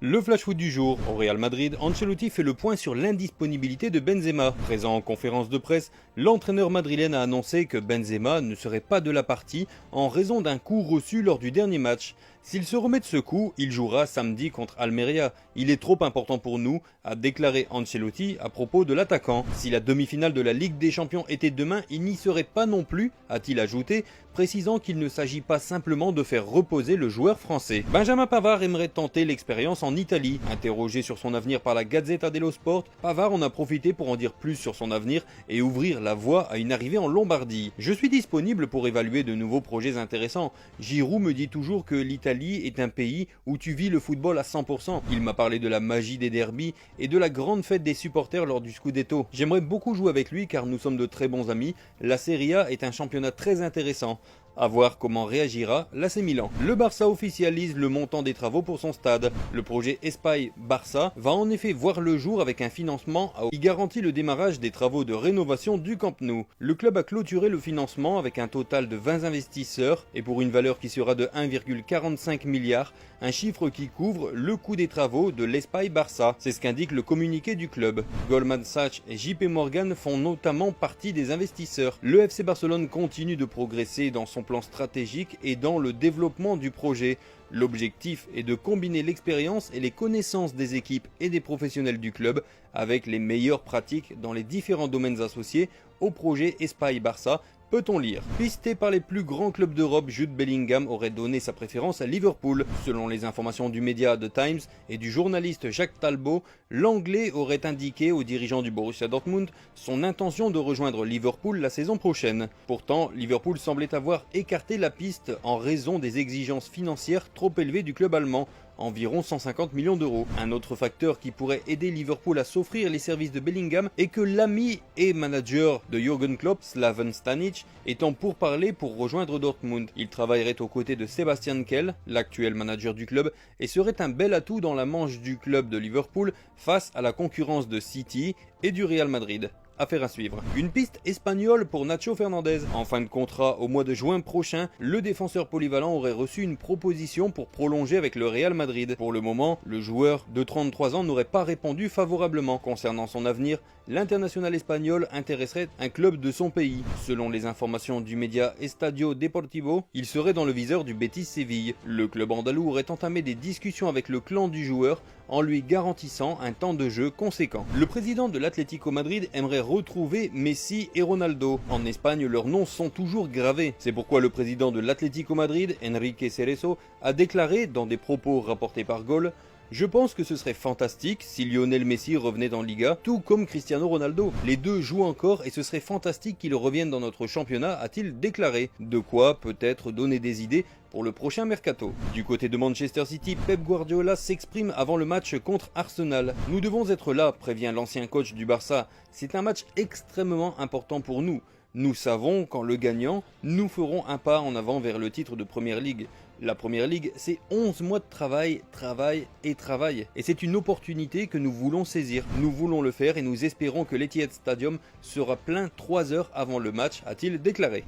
Le flash foot du jour. Au Real Madrid, Ancelotti fait le point sur l'indisponibilité de Benzema. Présent en conférence de presse, l'entraîneur madrilène a annoncé que Benzema ne serait pas de la partie en raison d'un coup reçu lors du dernier match. S'il se remet de ce coup, il jouera samedi contre Almeria. Il est trop important pour nous, a déclaré Ancelotti à propos de l'attaquant. Si la demi-finale de la Ligue des Champions était demain, il n'y serait pas non plus, a-t-il ajouté, précisant qu'il ne s'agit pas simplement de faire reposer le joueur français. Benjamin Pavard aimerait tenter l'expérience en Italie. Interrogé sur son avenir par la Gazzetta dello Sport, Pavard en a profité pour en dire plus sur son avenir et ouvrir la voie à une arrivée en Lombardie. Je suis disponible pour évaluer de nouveaux projets intéressants. Giroud me dit toujours que l'Italie est un pays où tu vis le football à 100%. Il m'a parlé de la magie des derbys et de la grande fête des supporters lors du Scudetto. J'aimerais beaucoup jouer avec lui car nous sommes de très bons amis. La Serie A est un championnat très intéressant. À voir comment réagira l'AC Milan. Le Barça officialise le montant des travaux pour son stade. Le projet Espai-Barça va en effet voir le jour avec un financement qui garantit le démarrage des travaux de rénovation du Camp Nou. Le club a clôturé le financement avec un total de 20 investisseurs et pour une valeur qui sera de 1,45 milliard, un chiffre qui couvre le coût des travaux de l'Espai-Barça. C'est ce qu'indique le communiqué du club. Goldman Sachs et JP Morgan font notamment partie des investisseurs. Le FC Barcelone continue de progresser dans son plan stratégique et dans le développement du projet. L'objectif est de combiner l'expérience et les connaissances des équipes et des professionnels du club avec les meilleures pratiques dans les différents domaines associés au projet Espai-Barça. Peut-on lire? Pisté par les plus grands clubs d'Europe, Jude Bellingham aurait donné sa préférence à Liverpool. Selon les informations du média The Times et du journaliste Jacques Talbot, l'Anglais aurait indiqué aux dirigeants du Borussia Dortmund son intention de rejoindre Liverpool la saison prochaine. Pourtant, Liverpool semblait avoir écarté la piste en raison des exigences financières trop élevées du club allemand. Environ 150 millions d'euros. Un autre facteur qui pourrait aider Liverpool à s'offrir les services de Bellingham est que l'ami et manager de Jürgen Klopp, Slaven Stanic, est en pourparlers pour rejoindre Dortmund. Il travaillerait aux côtés de Sebastian Kehl, l'actuel manager du club, et serait un bel atout dans la manche du club de Liverpool face à la concurrence de City et du Real Madrid. Affaire à suivre. Une piste espagnole pour Nacho Fernandez. En fin de contrat au mois de juin prochain, le défenseur polyvalent aurait reçu une proposition pour prolonger avec le Real Madrid. Pour le moment, le joueur de 33 ans n'aurait pas répondu favorablement. Concernant son avenir, l'international espagnol intéresserait un club de son pays. Selon les informations du média Estadio Deportivo, il serait dans le viseur du Betis Séville. Le club andalou aurait entamé des discussions avec le clan du joueur en lui garantissant un temps de jeu conséquent. Le président de l'Atlético Madrid aimerait retrouver Messi et Ronaldo. En Espagne, leurs noms sont toujours gravés. C'est pourquoi le président de l'Atlético Madrid, Enrique Cerezo, a déclaré dans des propos rapportés par Goal: je pense que ce serait fantastique si Lionel Messi revenait en Liga, tout comme Cristiano Ronaldo. Les deux jouent encore et ce serait fantastique qu'ils reviennent dans notre championnat, a-t-il déclaré. De quoi peut-être donner des idées pour le prochain mercato. Du côté de Manchester City, Pep Guardiola s'exprime avant le match contre Arsenal. Nous devons être là, prévient l'ancien coach du Barça. C'est un match extrêmement important pour nous. Nous savons qu'en le gagnant, nous ferons un pas en avant vers le titre de Premier League. La Première Ligue, c'est 11 mois de travail, travail et travail. Et c'est une opportunité que nous voulons saisir. Nous voulons le faire et nous espérons que l'Etihad Stadium sera plein 3 heures avant le match, a-t-il déclaré.